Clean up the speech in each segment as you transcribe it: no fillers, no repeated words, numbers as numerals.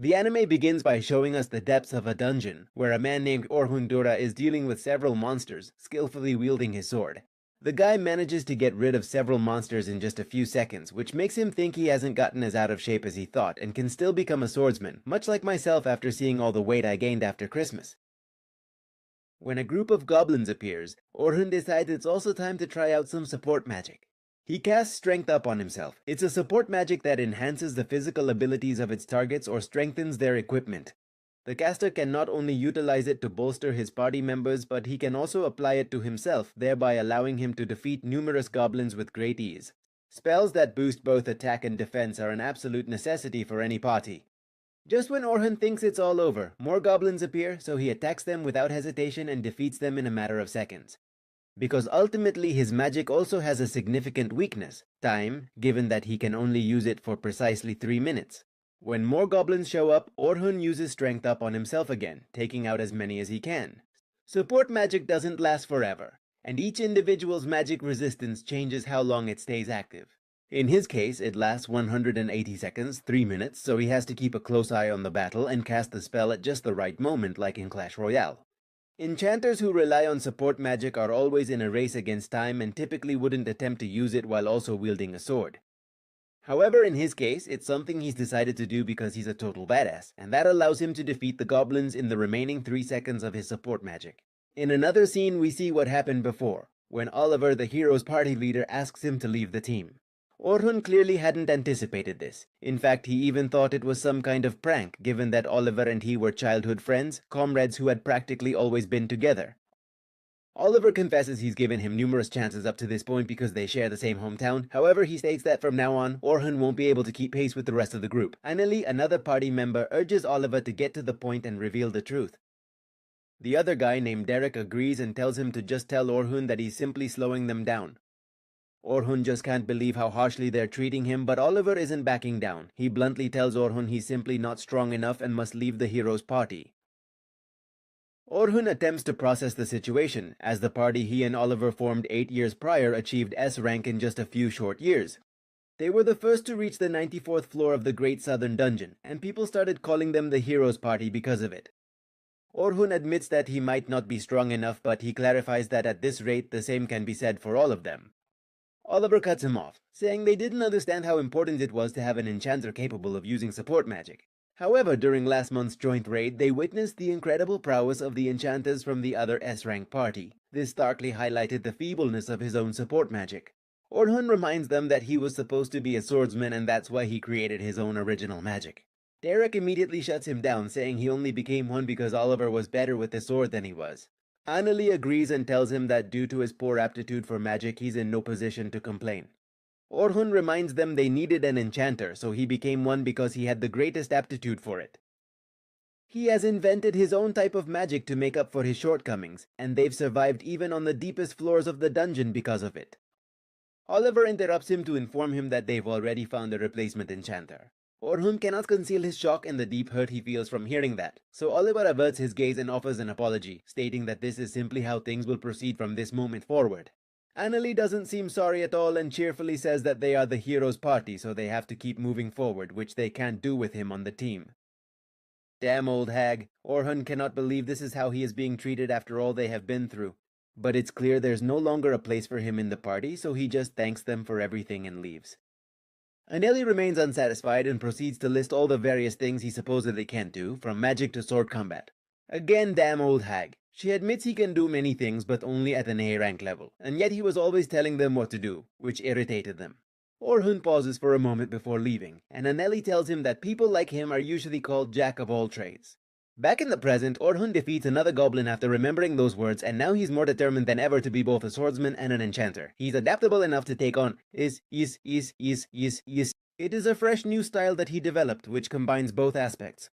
The anime begins by showing us the depths of a dungeon, where a man named Orhun Dora is dealing with several monsters, skillfully wielding his sword. The guy manages to get rid of several monsters in just a few seconds, which makes him think he hasn't gotten as out of shape as he thought and can still become a swordsman, much like myself after seeing all the weight I gained after Christmas. When a group of goblins appears, Orhun decides it's also time to try out some support magic. He casts Strength Up on himself. It's a support magic that enhances the physical abilities of its targets or strengthens their equipment. The caster can not only utilize it to bolster his party members, but he can also apply it to himself, thereby allowing him to defeat numerous goblins with great ease. Spells that boost both attack and defense are an absolute necessity for any party. Just when Orhun thinks it's all over, more goblins appear, so he attacks them without hesitation and defeats them in a matter of seconds. Because ultimately his magic also has a significant weakness, time, given that he can only use it for precisely 3 minutes. When more goblins show up, Orhun uses Strength Up on himself again, taking out as many as he can. Support magic doesn't last forever, and each individual's magic resistance changes how long it stays active. In his case, it lasts 180 seconds, 3 minutes, so he has to keep a close eye on the battle and cast the spell at just the right moment, like in Clash Royale. Enchanters who rely on support magic are always in a race against time and typically wouldn't attempt to use it while also wielding a sword. However, in his case, it's something he's decided to do because he's a total badass, and that allows him to defeat the goblins in the remaining 3 seconds of his support magic. In another scene, we see what happened before, when Oliver, the hero's party leader, asks him to leave the team. Orhun clearly hadn't anticipated this. In fact, he even thought it was some kind of prank, given that Oliver and he were childhood friends, comrades who had practically always been together. Oliver confesses he's given him numerous chances up to this point because they share the same hometown. However, he states that from now on, Orhun won't be able to keep pace with the rest of the group. Finally, another party member urges Oliver to get to the point and reveal the truth. The other guy named Derek agrees and tells him to just tell Orhun that he's simply slowing them down. Orhun just can't believe how harshly they're treating him, but Oliver isn't backing down. He bluntly tells Orhun he's simply not strong enough and must leave the hero's party. Orhun attempts to process the situation, as the party he and Oliver formed 8 years prior achieved S rank in just a few short years. They were the first to reach the 94th floor of the Great Southern Dungeon, and people started calling them the Hero's Party because of it. Orhun admits that he might not be strong enough, but he clarifies that at this rate the same can be said for all of them. Oliver cuts him off, saying they didn't understand how important it was to have an enchanter capable of using support magic. However, during last month's joint raid, they witnessed the incredible prowess of the enchanters from the other S-rank party. This starkly highlighted the feebleness of his own support magic. Orhun reminds them that he was supposed to be a swordsman and that's why he created his own original magic. Derek immediately shuts him down, saying he only became one because Oliver was better with the sword than he was. Annalie agrees and tells him that due to his poor aptitude for magic, he's in no position to complain. Orhun reminds them they needed an enchanter, so he became one because he had the greatest aptitude for it. He has invented his own type of magic to make up for his shortcomings, and they've survived even on the deepest floors of the dungeon because of it. Oliver interrupts him to inform him that they've already found a replacement enchanter. Orhun cannot conceal his shock and the deep hurt he feels from hearing that, so Oliver averts his gaze and offers an apology, stating that this is simply how things will proceed from this moment forward. Annalie doesn't seem sorry at all and cheerfully says that they are the hero's party, so they have to keep moving forward, which they can't do with him on the team. Damn old hag, Orhun cannot believe this is how he is being treated after all they have been through. But it's clear there's no longer a place for him in the party, so he just thanks them for everything and leaves. Annalie remains unsatisfied and proceeds to list all the various things he supposedly can't do, from magic to sword combat. Again, damn old hag. She admits he can do many things, but only at an A rank level, and yet he was always telling them what to do, which irritated them. Orhun pauses for a moment before leaving, and Annalie tells him that people like him are usually called Jack-of-All-Trades. Back in the present, Orhun defeats another goblin after remembering those words, and now he's more determined than ever to be both a swordsman and an enchanter. He's adaptable enough to take on It is a fresh new style that he developed, which combines both aspects.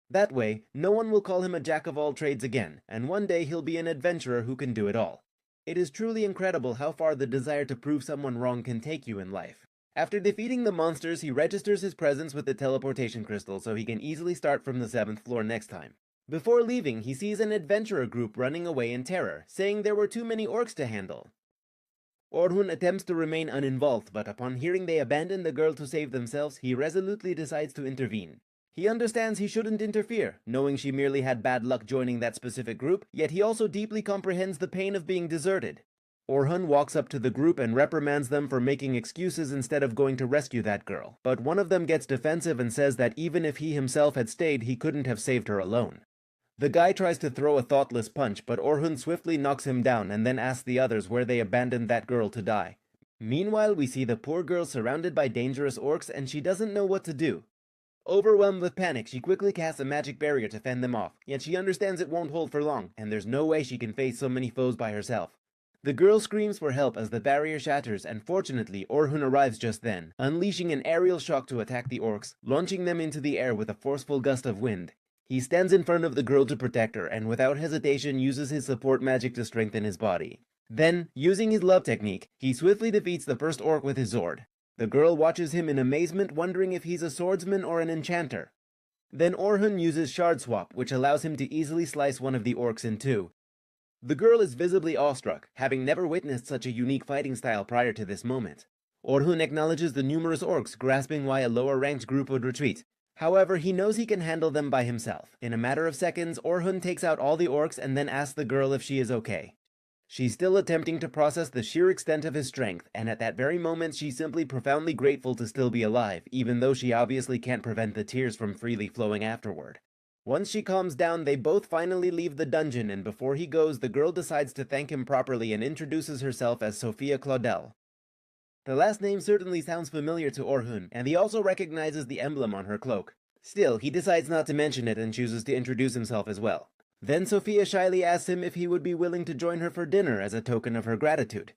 That way, no one will call him a jack-of-all-trades again, and one day he'll be an adventurer who can do it all. It is truly incredible how far the desire to prove someone wrong can take you in life. After defeating the monsters, he registers his presence with the teleportation crystal so he can easily start from the 7th floor next time. Before leaving, he sees an adventurer group running away in terror, saying there were too many orcs to handle. Orhun attempts to remain uninvolved, but upon hearing they abandon the girl to save themselves, he resolutely decides to intervene. He understands he shouldn't interfere, knowing she merely had bad luck joining that specific group, yet he also deeply comprehends the pain of being deserted. Orhun walks up to the group and reprimands them for making excuses instead of going to rescue that girl, but one of them gets defensive and says that even if he himself had stayed, he couldn't have saved her alone. The guy tries to throw a thoughtless punch, but Orhun swiftly knocks him down and then asks the others where they abandoned that girl to die. Meanwhile, we see the poor girl surrounded by dangerous orcs and she doesn't know what to do. Overwhelmed with panic, she quickly casts a magic barrier to fend them off, yet she understands it won't hold for long, and there's no way she can face so many foes by herself. The girl screams for help as the barrier shatters, and fortunately, Orhun arrives just then, unleashing an aerial shock to attack the orcs, launching them into the air with a forceful gust of wind. He stands in front of the girl to protect her, and without hesitation uses his support magic to strengthen his body. Then, using his love technique, he swiftly defeats the first orc with his Zord. The girl watches him in amazement, wondering if he's a swordsman or an enchanter. Then Orhun uses Shard Swap, which allows him to easily slice one of the orcs in two. The girl is visibly awestruck, having never witnessed such a unique fighting style prior to this moment. Orhun acknowledges the numerous orcs, grasping why a lower-ranked group would retreat. However, he knows he can handle them by himself. In a matter of seconds, Orhun takes out all the orcs and then asks the girl if she is okay. She's still attempting to process the sheer extent of his strength, and at that very moment she's simply profoundly grateful to still be alive, even though she obviously can't prevent the tears from freely flowing afterward. Once she calms down, they both finally leave the dungeon, and before he goes, the girl decides to thank him properly and introduces herself as Sophia Claudel. The last name certainly sounds familiar to Orhun, and he also recognizes the emblem on her cloak. Still, he decides not to mention it and chooses to introduce himself as well. Then Sophia shyly asks him if he would be willing to join her for dinner as a token of her gratitude.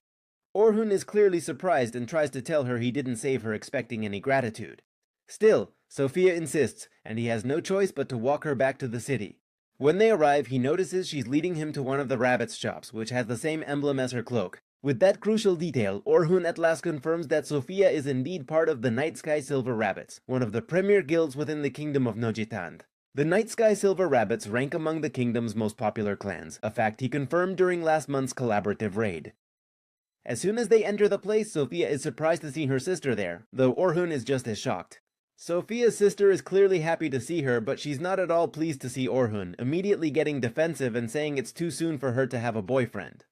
Orhun is clearly surprised and tries to tell her he didn't save her expecting any gratitude. Still, Sophia insists, and he has no choice but to walk her back to the city. When they arrive, he notices she's leading him to one of the rabbits' shops, which has the same emblem as her cloak. With that crucial detail, Orhun at last confirms that Sophia is indeed part of the Night Sky Silver Rabbits, one of the premier guilds within the kingdom of Nojitand. The Night Sky Silver Rabbits rank among the kingdom's most popular clans, a fact he confirmed during last month's collaborative raid. As soon as they enter the place, Sophia is surprised to see her sister there, though Orhun is just as shocked. Sophia's sister is clearly happy to see her, but she's not at all pleased to see Orhun, immediately getting defensive and saying it's too soon for her to have a boyfriend.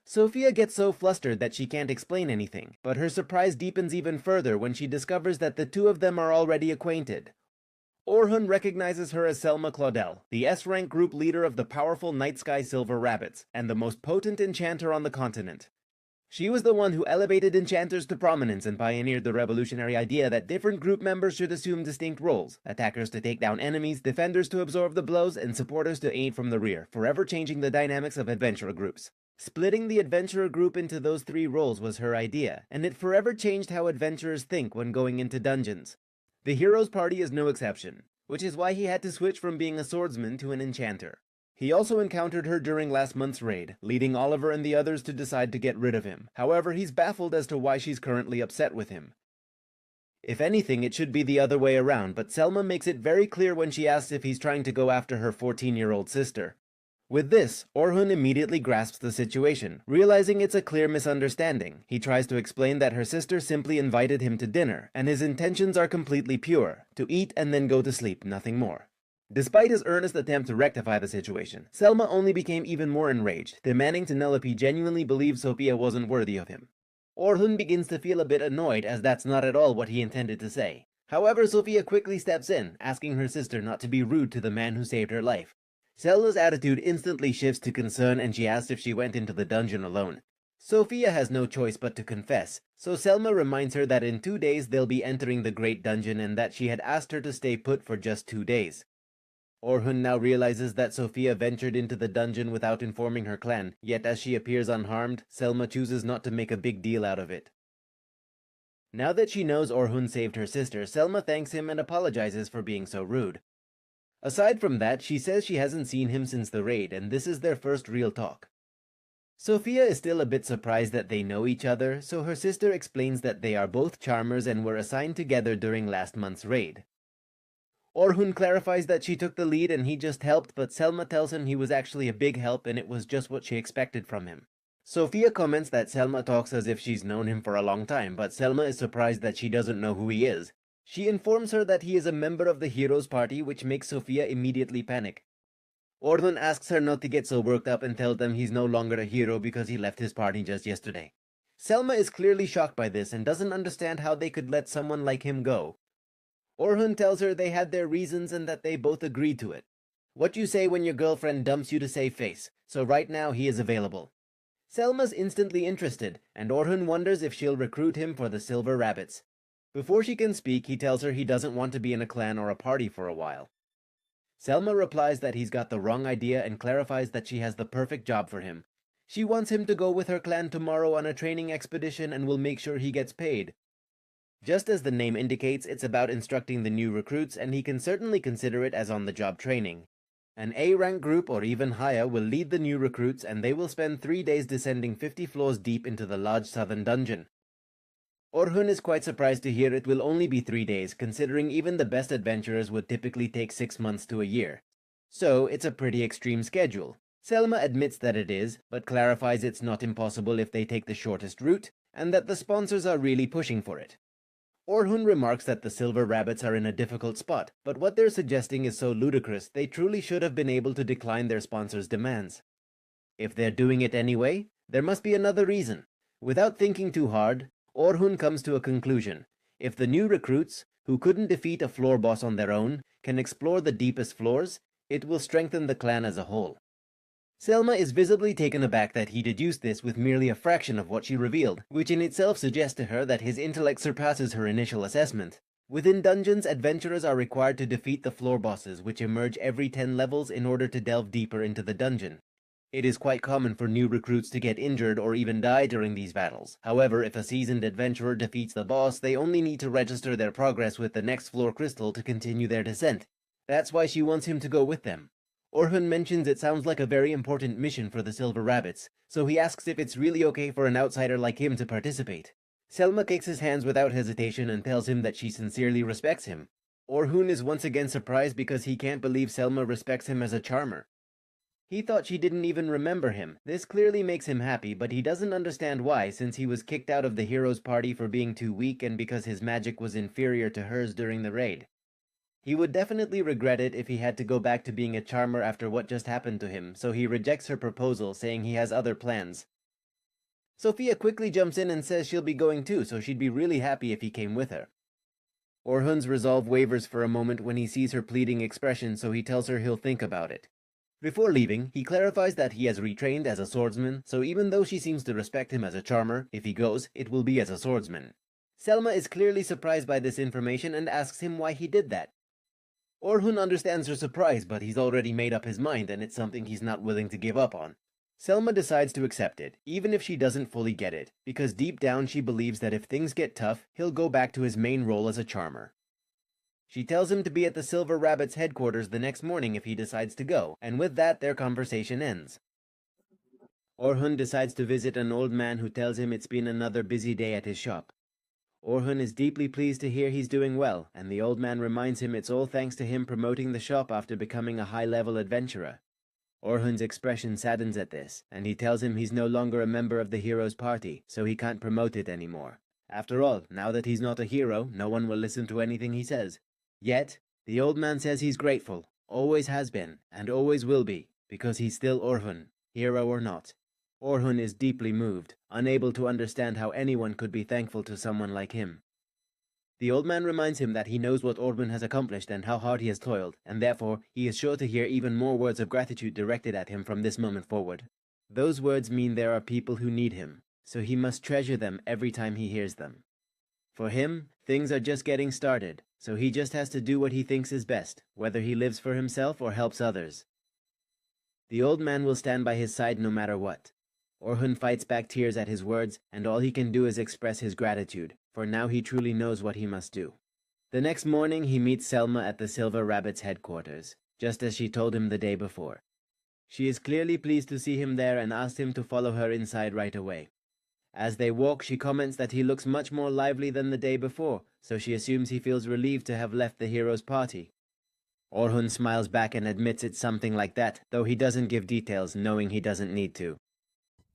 Sophia gets so flustered that she can't explain anything, but her surprise deepens even further when she discovers that the two of them are already acquainted. Orhun recognizes her as Selma Claudel, the S-rank group leader of the powerful Night Sky Silver Rabbits, and the most potent enchanter on the continent. She was the one who elevated enchanters to prominence and pioneered the revolutionary idea that different group members should assume distinct roles, attackers to take down enemies, defenders to absorb the blows, and supporters to aid from the rear, forever changing the dynamics of adventurer groups. Splitting the adventurer group into those three roles was her idea, and it forever changed how adventurers think when going into dungeons. The hero's party is no exception, which is why he had to switch from being a swordsman to an enchanter. He also encountered her during last month's raid, leading Oliver and the others to decide to get rid of him. However, he's baffled as to why she's currently upset with him. If anything, it should be the other way around, but Selma makes it very clear when she asks if he's trying to go after her 14-year-old sister. With this, Orhun immediately grasps the situation, realizing it's a clear misunderstanding. He tries to explain that her sister simply invited him to dinner, and his intentions are completely pure, to eat and then go to sleep, nothing more. Despite his earnest attempt to rectify the situation, Selma only became even more enraged, demanding to know if he genuinely believed Sophia wasn't worthy of him. Orhun begins to feel a bit annoyed, as that's not at all what he intended to say. However, Sophia quickly steps in, asking her sister not to be rude to the man who saved her life. Selma's attitude instantly shifts to concern, and she asks if she went into the dungeon alone. Sophia has no choice but to confess, so Selma reminds her that in 2 days they'll be entering the Great Dungeon and that she had asked her to stay put for just 2 days. Orhun now realizes that Sophia ventured into the dungeon without informing her clan, yet as she appears unharmed, Selma chooses not to make a big deal out of it. Now that she knows Orhun saved her sister, Selma thanks him and apologizes for being so rude. Aside from that, she says she hasn't seen him since the raid, and this is their first real talk. Sophia is still a bit surprised that they know each other, so her sister explains that they are both charmers and were assigned together during last month's raid. Orhun clarifies that she took the lead and he just helped, but Selma tells him he was actually a big help and it was just what she expected from him. Sophia comments that Selma talks as if she's known him for a long time, but Selma is surprised that she doesn't know who he is. She informs her that he is a member of the hero's party, which makes Sophia immediately panic. Orhun asks her not to get so worked up and tells them he's no longer a hero because he left his party just yesterday. Selma is clearly shocked by this and doesn't understand how they could let someone like him go. Orhun tells her they had their reasons and that they both agreed to it. What you say when your girlfriend dumps you to save face, so right now he is available. Selma's instantly interested, and Orhun wonders if she'll recruit him for the Silver Rabbits. Before she can speak, he tells her he doesn't want to be in a clan or a party for a while. Selma replies that he's got the wrong idea and clarifies that she has the perfect job for him. She wants him to go with her clan tomorrow on a training expedition and will make sure he gets paid. Just as the name indicates, it's about instructing the new recruits, and he can certainly consider it as on-the-job training. An A-rank group or even higher will lead the new recruits, and they will spend 3 days descending 50 floors deep into the large southern dungeon. Orhun is quite surprised to hear it will only be 3 days, considering even the best adventurers would typically take 6 months to a year. So, it's a pretty extreme schedule. Selma admits that it is, but clarifies it's not impossible if they take the shortest route, and that the sponsors are really pushing for it. Orhun remarks that the Silver Rabbits are in a difficult spot, but what they're suggesting is so ludicrous they truly should have been able to decline their sponsors' demands. If they're doing it anyway, there must be another reason. Without thinking too hard, Orhun comes to a conclusion. If the new recruits, who couldn't defeat a floor boss on their own, can explore the deepest floors, it will strengthen the clan as a whole. Selma is visibly taken aback that he deduced this with merely a fraction of what she revealed, which in itself suggests to her that his intellect surpasses her initial assessment. Within dungeons, adventurers are required to defeat the floor bosses, which emerge every 10 levels in order to delve deeper into the dungeon. It is quite common for new recruits to get injured or even die during these battles. However, if a seasoned adventurer defeats the boss, they only need to register their progress with the next floor crystal to continue their descent. That's why she wants him to go with them. Orhun mentions it sounds like a very important mission for the Silver Rabbits, so he asks if it's really okay for an outsider like him to participate. Selma kicks his hands without hesitation and tells him that she sincerely respects him. Orhun is once again surprised because he can't believe Selma respects him as a charmer. He thought she didn't even remember him. This clearly makes him happy, but he doesn't understand why, since he was kicked out of the hero's party for being too weak and because his magic was inferior to hers during the raid. He would definitely regret it if he had to go back to being a charmer after what just happened to him, so he rejects her proposal, saying he has other plans. Sophia quickly jumps in and says she'll be going too, so she'd be really happy if he came with her. Orhun's resolve wavers for a moment when he sees her pleading expression, so he tells her he'll think about it. Before leaving, he clarifies that he has retrained as a swordsman, so even though she seems to respect him as a charmer, if he goes, it will be as a swordsman. Selma is clearly surprised by this information and asks him why he did that. Orhun understands her surprise, but he's already made up his mind and it's something he's not willing to give up on. Selma decides to accept it, even if she doesn't fully get it, because deep down she believes that if things get tough, he'll go back to his main role as a charmer. She tells him to be at the Silver Rabbits headquarters the next morning if he decides to go, and with that their conversation ends. Orhun decides to visit an old man who tells him it's been another busy day at his shop. Orhun is deeply pleased to hear he's doing well, and the old man reminds him it's all thanks to him promoting the shop after becoming a high-level adventurer. Orhun's expression saddens at this, and he tells him he's no longer a member of the hero's party, so he can't promote it anymore. After all, now that he's not a hero, no one will listen to anything he says. Yet, the old man says he's grateful, always has been, and always will be, because he's still Orhun, hero or not. Orhun is deeply moved, unable to understand how anyone could be thankful to someone like him. The old man reminds him that he knows what Orhun has accomplished and how hard he has toiled, and therefore he is sure to hear even more words of gratitude directed at him from this moment forward. Those words mean there are people who need him, so he must treasure them every time he hears them. For him, things are just getting started, so he just has to do what he thinks is best, whether he lives for himself or helps others. The old man will stand by his side no matter what. Orhun fights back tears at his words, and all he can do is express his gratitude, for now he truly knows what he must do. The next morning he meets Selma at the Silver Rabbit's headquarters, just as she told him the day before. She is clearly pleased to see him there and asks him to follow her inside right away. As they walk, she comments that he looks much more lively than the day before, so she assumes he feels relieved to have left the hero's party. Orhun smiles back and admits it's something like that, though he doesn't give details, knowing he doesn't need to.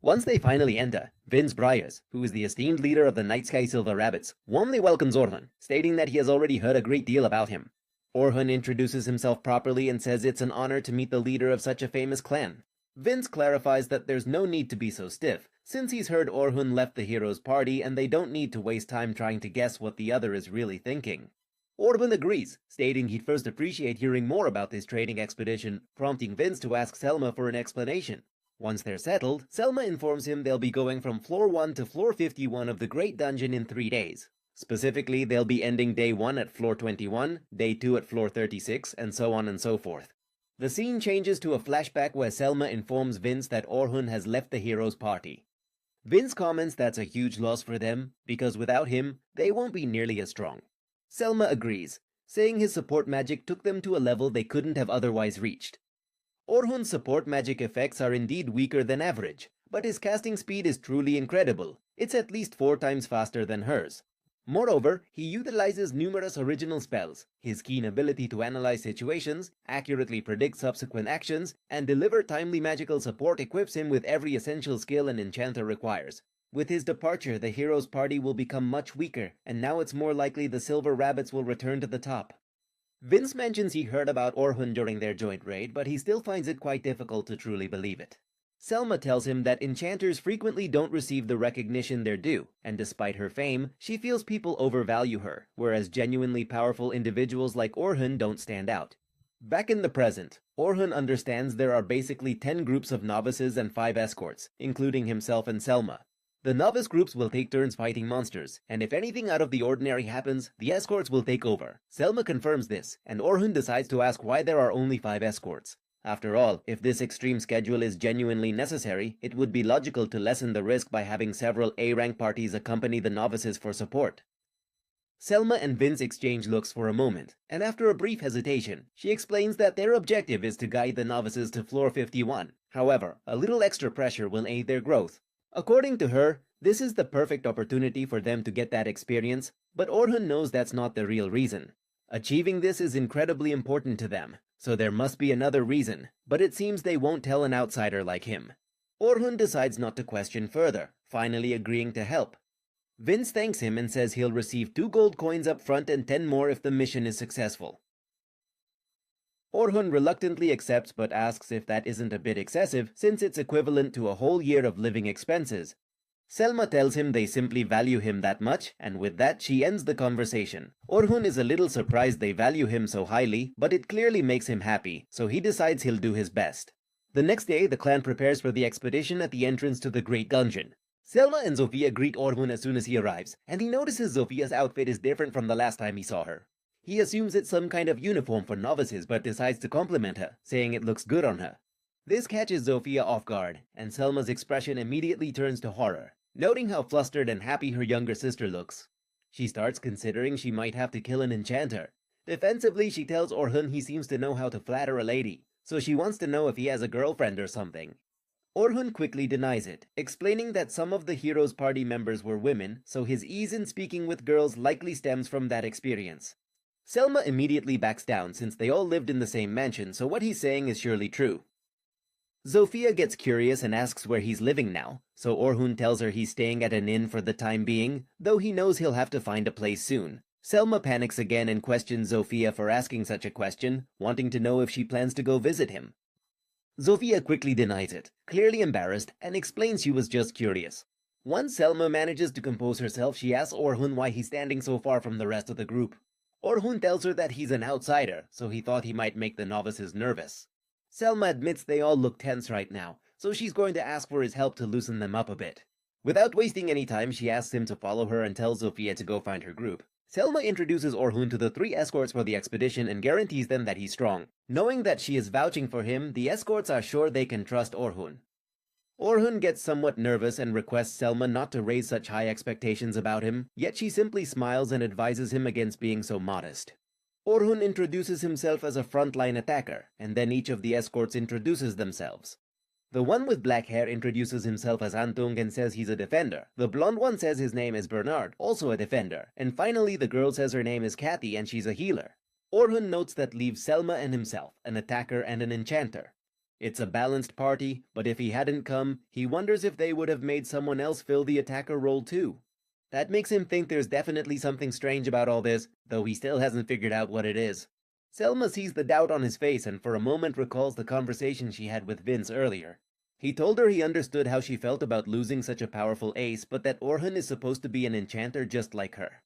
Once they finally enter, Vince Briers, who is the esteemed leader of the Night Sky Silver Rabbits, warmly welcomes Orhun, stating that he has already heard a great deal about him. Orhun introduces himself properly and says it's an honor to meet the leader of such a famous clan. Vince clarifies that there's no need to be so stiff, since he's heard Orhun left the heroes' party and they don't need to waste time trying to guess what the other is really thinking. Orhun agrees, stating he'd first appreciate hearing more about this trading expedition, prompting Vince to ask Selma for an explanation. Once they're settled, Selma informs him they'll be going from floor 1 to floor 51 of the Great Dungeon in 3 days. Specifically, they'll be ending day 1 at floor 21, day 2 at floor 36, and so on and so forth. The scene changes to a flashback where Selma informs Vince that Orhun has left the heroes' party. Vince comments that's a huge loss for them, because without him, they won't be nearly as strong. Selma agrees, saying his support magic took them to a level they couldn't have otherwise reached. Orhun's support magic effects are indeed weaker than average, but his casting speed is truly incredible. It's at least 4 times faster than hers. Moreover, he utilizes numerous original spells. His keen ability to analyze situations, accurately predict subsequent actions, and deliver timely magical support equips him with every essential skill an enchanter requires. With his departure, the heroes' party will become much weaker, and now it's more likely the Silver Rabbits will return to the top. Vince mentions he heard about Orhun during their joint raid, but he still finds it quite difficult to truly believe it. Selma tells him that enchanters frequently don't receive the recognition they're due, and despite her fame, she feels people overvalue her, whereas genuinely powerful individuals like Orhun don't stand out. Back in the present, Orhun understands there are basically 10 groups of novices and 5 escorts, including himself and Selma. The novice groups will take turns fighting monsters, and if anything out of the ordinary happens, the escorts will take over. Selma confirms this, and Orhun decides to ask why there are only 5 escorts. After all, if this extreme schedule is genuinely necessary, it would be logical to lessen the risk by having several A-rank parties accompany the novices for support. Selma and Vince exchange looks for a moment, and after a brief hesitation, she explains that their objective is to guide the novices to floor 51. However, a little extra pressure will aid their growth. According to her, this is the perfect opportunity for them to get that experience, but Orhun knows that's not the real reason. Achieving this is incredibly important to them, so there must be another reason, but it seems they won't tell an outsider like him. Orhun decides not to question further, finally agreeing to help. Vince thanks him and says he'll receive 2 gold coins up front and 10 more if the mission is successful. Orhun reluctantly accepts but asks if that isn't a bit excessive since it's equivalent to a whole year of living expenses. Selma tells him they simply value him that much, and with that she ends the conversation. Orhun is a little surprised they value him so highly, but it clearly makes him happy, so he decides he'll do his best. The next day, the clan prepares for the expedition at the entrance to the Great Dungeon. Selma and Zofia greet Orhun as soon as he arrives, and he notices Zofia's outfit is different from the last time he saw her. He assumes it's some kind of uniform for novices but decides to compliment her, saying it looks good on her. This catches Zofia off guard, and Selma's expression immediately turns to horror, noting how flustered and happy her younger sister looks. She starts considering she might have to kill an enchanter. Defensively, she tells Orhun he seems to know how to flatter a lady, so she wants to know if he has a girlfriend or something. Orhun quickly denies it, explaining that some of the heroes' party members were women, so his ease in speaking with girls likely stems from that experience. Selma immediately backs down since they all lived in the same mansion, so what he's saying is surely true. Zofia gets curious and asks where he's living now, so Orhun tells her he's staying at an inn for the time being, though he knows he'll have to find a place soon. Selma panics again and questions Zofia for asking such a question, wanting to know if she plans to go visit him. Zofia quickly denies it, clearly embarrassed, and explains she was just curious. Once Selma manages to compose herself, she asks Orhun why he's standing so far from the rest of the group. Orhun tells her that he's an outsider, so he thought he might make the novices nervous. Selma admits they all look tense right now, so she's going to ask for his help to loosen them up a bit. Without wasting any time, she asks him to follow her and tells Zofia to go find her group. Selma introduces Orhun to the 3 escorts for the expedition and guarantees them that he's strong. Knowing that she is vouching for him, the escorts are sure they can trust Orhun. Orhun gets somewhat nervous and requests Selma not to raise such high expectations about him, yet she simply smiles and advises him against being so modest. Orhun introduces himself as a frontline attacker, and then each of the escorts introduces themselves. The one with black hair introduces himself as Antung and says he's a defender. The blonde one says his name is Bernard, also a defender. And finally, the girl says her name is Kathy and she's a healer. Orhun notes that leaves Selma and himself, an attacker and an enchanter. It's a balanced party, but if he hadn't come, he wonders if they would have made someone else fill the attacker role too. That makes him think there's definitely something strange about all this, though he still hasn't figured out what it is. Selma sees the doubt on his face and for a moment recalls the conversation she had with Vince earlier. He told her he understood how she felt about losing such a powerful ace, but that Orhun is supposed to be an enchanter just like her.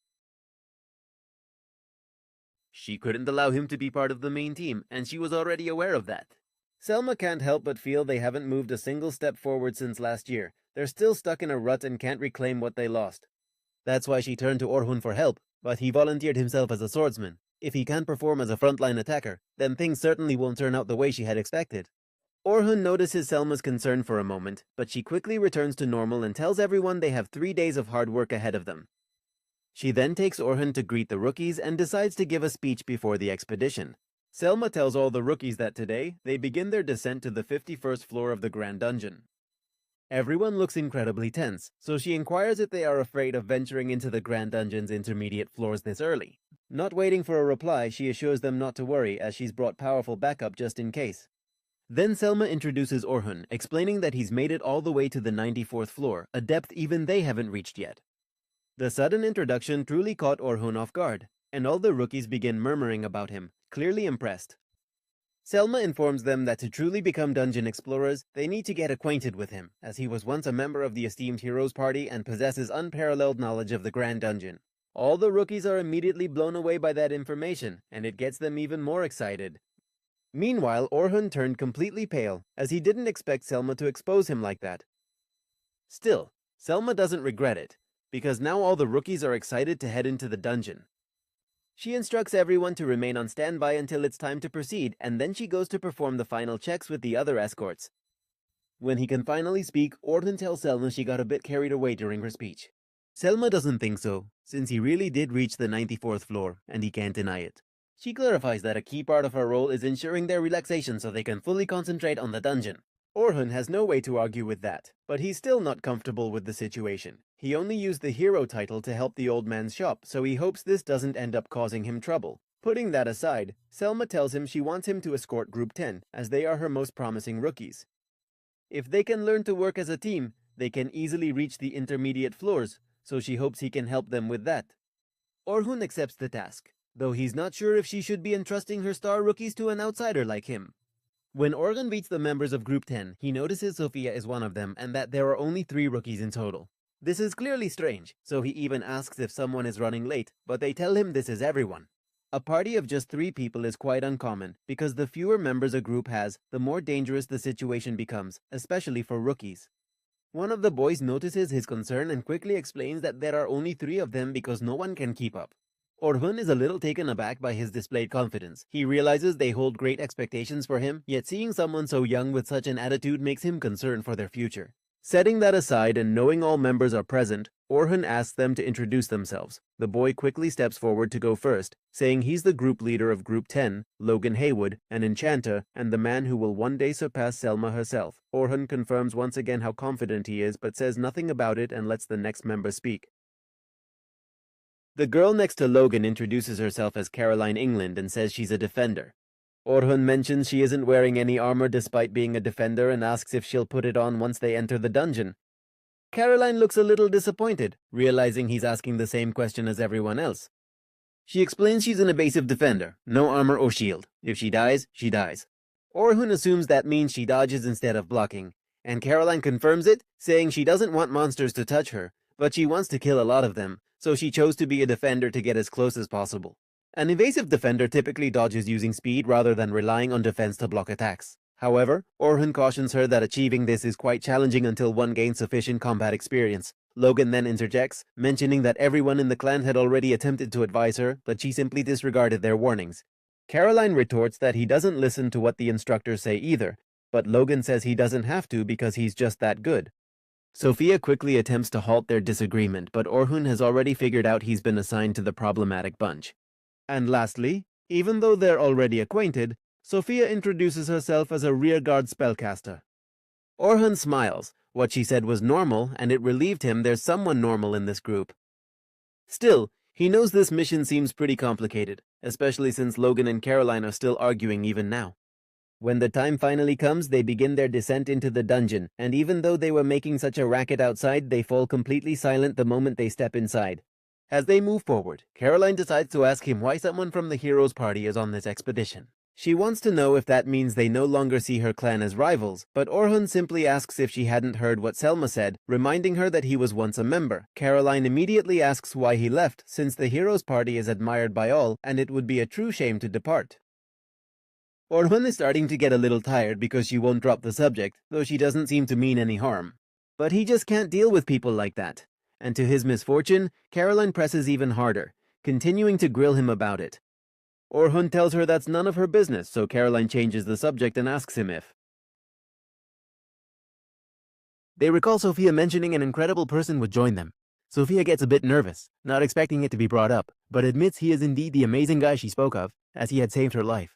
She couldn't allow him to be part of the main team, and she was already aware of that. Selma can't help but feel they haven't moved a single step forward since last year. They're still stuck in a rut and can't reclaim what they lost. That's why she turned to Orhun for help, but he volunteered himself as a swordsman. If he can't perform as a frontline attacker, then things certainly won't turn out the way she had expected. Orhun notices Selma's concern for a moment, but she quickly returns to normal and tells everyone they have 3 days of hard work ahead of them. She then takes Orhun to greet the rookies and decides to give a speech before the expedition. Selma tells all the rookies that today, they begin their descent to the 51st floor of the Grand Dungeon. Everyone looks incredibly tense, so she inquires if they are afraid of venturing into the Grand Dungeon's intermediate floors this early. Not waiting for a reply, she assures them not to worry as she's brought powerful backup just in case. Then Selma introduces Orhun, explaining that he's made it all the way to the 94th floor, a depth even they haven't reached yet. The sudden introduction truly caught Orhun off guard, and all the rookies begin murmuring about him, clearly impressed. Selma informs them that to truly become dungeon explorers, they need to get acquainted with him, as he was once a member of the esteemed Heroes Party and possesses unparalleled knowledge of the Grand Dungeon. All the rookies are immediately blown away by that information, and it gets them even more excited. Meanwhile, Orhun turned completely pale, as he didn't expect Selma to expose him like that. Still, Selma doesn't regret it, because now all the rookies are excited to head into the dungeon. She instructs everyone to remain on standby until it's time to proceed, and then she goes to perform the final checks with the other escorts. When he can finally speak, Orhun tells Selma she got a bit carried away during her speech. Selma doesn't think so, since he really did reach the 94th floor, and he can't deny it. She clarifies that a key part of her role is ensuring their relaxation so they can fully concentrate on the dungeon. Orhun has no way to argue with that, but he's still not comfortable with the situation. He only used the hero title to help the old man's shop, so he hopes this doesn't end up causing him trouble. Putting that aside, Selma tells him she wants him to escort Group 10, as they are her most promising rookies. If they can learn to work as a team, they can easily reach the intermediate floors, so she hopes he can help them with that. Orhun accepts the task, though he's not sure if she should be entrusting her star rookies to an outsider like him. When Orhun meets the members of Group 10, he notices Sophia is one of them and that there are only 3 rookies in total. This is clearly strange, so he even asks if someone is running late, but they tell him this is everyone. A party of just 3 people is quite uncommon, because the fewer members a group has, the more dangerous the situation becomes, especially for rookies. One of the boys notices his concern and quickly explains that there are only 3 of them because no one can keep up. Orhun is a little taken aback by his displayed confidence. He realizes they hold great expectations for him, yet seeing someone so young with such an attitude makes him concerned for their future. Setting that aside and knowing all members are present, Orhun asks them to introduce themselves. The boy quickly steps forward to go first, saying he's the group leader of Group 10, Logan Haywood, an enchanter, and the man who will one day surpass Selma herself. Orhun confirms once again how confident he is, but says nothing about it and lets the next member speak. The girl next to Logan introduces herself as Caroline England and says she's a defender. Orhun mentions she isn't wearing any armor despite being a defender and asks if she'll put it on once they enter the dungeon. Caroline looks a little disappointed, realizing he's asking the same question as everyone else. She explains she's an evasive defender, no armor or shield. If she dies, she dies. Orhun assumes that means she dodges instead of blocking, and Caroline confirms it, saying she doesn't want monsters to touch her, but she wants to kill a lot of them, so she chose to be a defender to get as close as possible. An evasive defender typically dodges using speed rather than relying on defense to block attacks. However, Orhun cautions her that achieving this is quite challenging until one gains sufficient combat experience. Logan then interjects, mentioning that everyone in the clan had already attempted to advise her, but she simply disregarded their warnings. Caroline retorts that he doesn't listen to what the instructors say either, but Logan says he doesn't have to because he's just that good. Sophia quickly attempts to halt their disagreement, but Orhun has already figured out he's been assigned to the problematic bunch. And lastly, even though they're already acquainted, Sophia introduces herself as a rearguard spellcaster. Orhun smiles. What she said was normal, and it relieved him there's someone normal in this group. Still, he knows this mission seems pretty complicated, especially since Logan and Caroline are still arguing even now. When the time finally comes, they begin their descent into the dungeon, and even though they were making such a racket outside, they fall completely silent the moment they step inside. As they move forward, Caroline decides to ask him why someone from the heroes' party is on this expedition. She wants to know if that means they no longer see her clan as rivals, but Orhun simply asks if she hadn't heard what Selma said, reminding her that he was once a member. Caroline immediately asks why he left, since the heroes' party is admired by all, and it would be a true shame to depart. Orhun is starting to get a little tired because she won't drop the subject, though she doesn't seem to mean any harm. But he just can't deal with people like that. And to his misfortune, Caroline presses even harder, continuing to grill him about it. Orhun tells her that's none of her business, so Caroline changes the subject and asks him if they recall Sophia mentioning an incredible person would join them. Sophia gets a bit nervous, not expecting it to be brought up, but admits he is indeed the amazing guy she spoke of, as he had saved her life.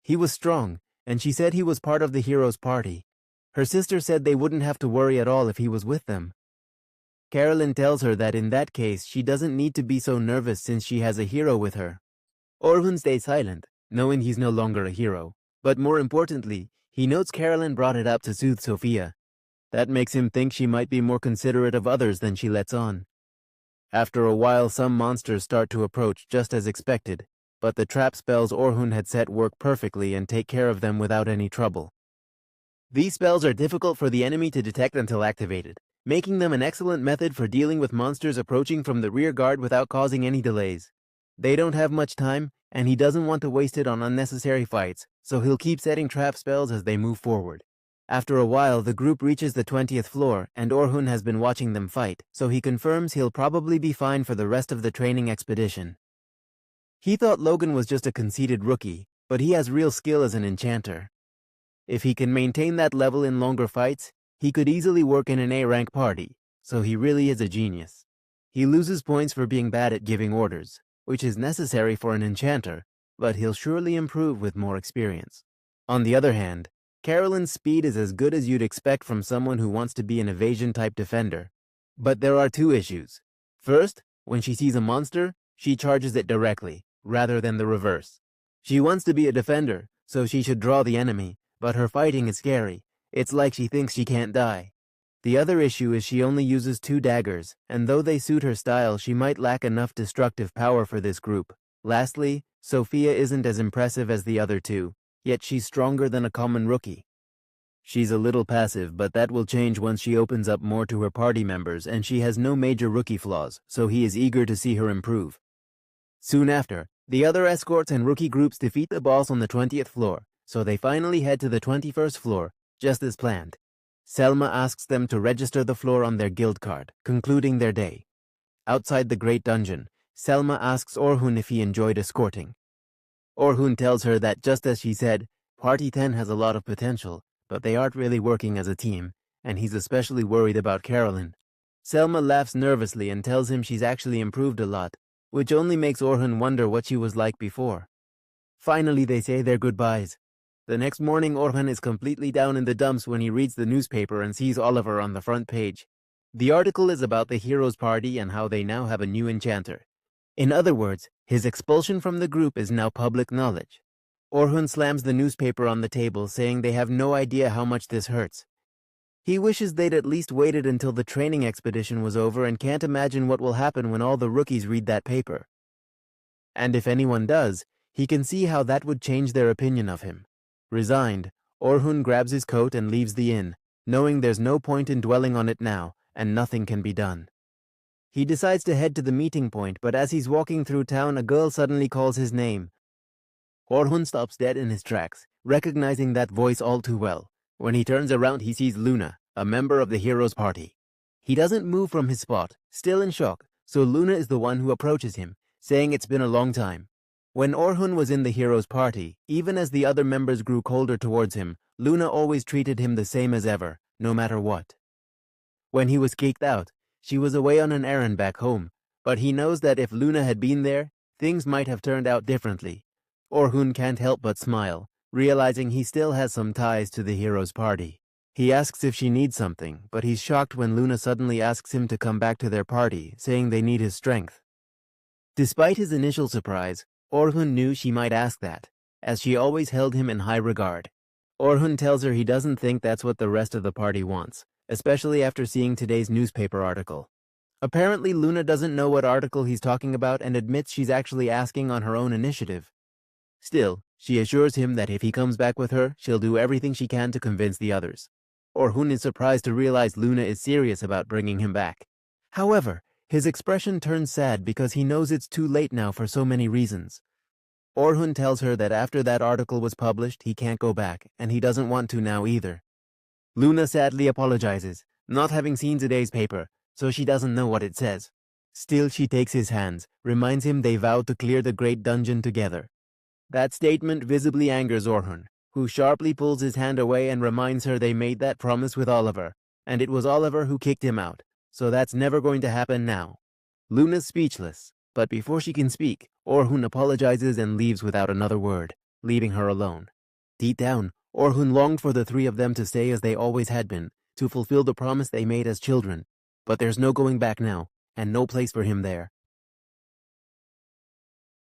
He was strong, and she said he was part of the heroes' party. Her sister said they wouldn't have to worry at all if he was with them. Caroline tells her that in that case, she doesn't need to be so nervous since she has a hero with her. Orhun stays silent, knowing he's no longer a hero. But more importantly, he notes Caroline brought it up to soothe Sophia. That makes him think she might be more considerate of others than she lets on. After a while, some monsters start to approach just as expected, but the trap spells Orhun had set work perfectly and take care of them without any trouble. These spells are difficult for the enemy to detect until activated, making them an excellent method for dealing with monsters approaching from the rear guard without causing any delays. They don't have much time, and he doesn't want to waste it on unnecessary fights, so he'll keep setting trap spells as they move forward. After a while, the group reaches the 20th floor, and Orhun has been watching them fight, so he confirms he'll probably be fine for the rest of the training expedition. He thought Logan was just a conceited rookie, but he has real skill as an enchanter. If he can maintain that level in longer fights, he could easily work in an A-rank party, so he really is a genius. He loses points for being bad at giving orders, which is necessary for an enchanter, but he'll surely improve with more experience. On the other hand, Caroline's speed is as good as you'd expect from someone who wants to be an evasion-type defender. But there are two issues. First, when she sees a monster, she charges it directly, rather than the reverse. She wants to be a defender, so she should draw the enemy, but her fighting is scary. It's like she thinks she can't die. The other issue is she only uses 2 daggers, and though they suit her style, she might lack enough destructive power for this group. Lastly, Sophia isn't as impressive as the other two, yet she's stronger than a common rookie. She's a little passive, but that will change once she opens up more to her party members, and she has no major rookie flaws, so he is eager to see her improve. Soon after, the other escorts and rookie groups defeat the boss on the 20th floor, so they finally head to the 21st floor, just as planned. Selma asks them to register the floor on their guild card, concluding their day. Outside the Great Dungeon, Selma asks Orhun if he enjoyed escorting. Orhun tells her that just as she said, Party 10 has a lot of potential, but they aren't really working as a team, and he's especially worried about Caroline. Selma laughs nervously and tells him she's actually improved a lot, which only makes Orhun wonder what she was like before. Finally, they say their goodbyes. The next morning, Orhun is completely down in the dumps when he reads the newspaper and sees Oliver on the front page. The article is about the heroes' party and how they now have a new enchanter. In other words, his expulsion from the group is now public knowledge. Orhun slams the newspaper on the table, saying they have no idea how much this hurts. He wishes they'd at least waited until the training expedition was over and can't imagine what will happen when all the rookies read that paper. And if anyone does, he can see how that would change their opinion of him. Resigned, Orhun grabs his coat and leaves the inn, knowing there's no point in dwelling on it now, and nothing can be done. He decides to head to the meeting point, but as he's walking through town, a girl suddenly calls his name. Orhun stops dead in his tracks, recognizing that voice all too well. When he turns around, he sees Luna, a member of the heroes' party. He doesn't move from his spot, still in shock, so Luna is the one who approaches him, saying it's been a long time. When Orhun was in the heroes' party, even as the other members grew colder towards him, Luna always treated him the same as ever, no matter what. When he was kicked out, she was away on an errand back home, but he knows that if Luna had been there, things might have turned out differently. Orhun can't help but smile, realizing he still has some ties to the heroes' party. He asks if she needs something, but he's shocked when Luna suddenly asks him to come back to their party, saying they need his strength. Despite his initial surprise, Orhun knew she might ask that, as she always held him in high regard. Orhun tells her he doesn't think that's what the rest of the party wants, especially after seeing today's newspaper article. Apparently, Luna doesn't know what article he's talking about and admits she's actually asking on her own initiative. Still, she assures him that if he comes back with her, she'll do everything she can to convince the others. Orhun is surprised to realize Luna is serious about bringing him back. However, his expression turns sad because he knows it's too late now for so many reasons. Orhun tells her that after that article was published, he can't go back, and he doesn't want to now either. Luna sadly apologizes, not having seen today's paper, so she doesn't know what it says. Still, she takes his hands, reminds him they vowed to clear the great dungeon together. That statement visibly angers Orhun, who sharply pulls his hand away and reminds her they made that promise with Oliver, and it was Oliver who kicked him out, so that's never going to happen now. Luna's speechless, but before she can speak, Orhun apologizes and leaves without another word, leaving her alone. Deep down, Orhun longed for the three of them to stay as they always had been, to fulfill the promise they made as children, but there's no going back now, and no place for him there.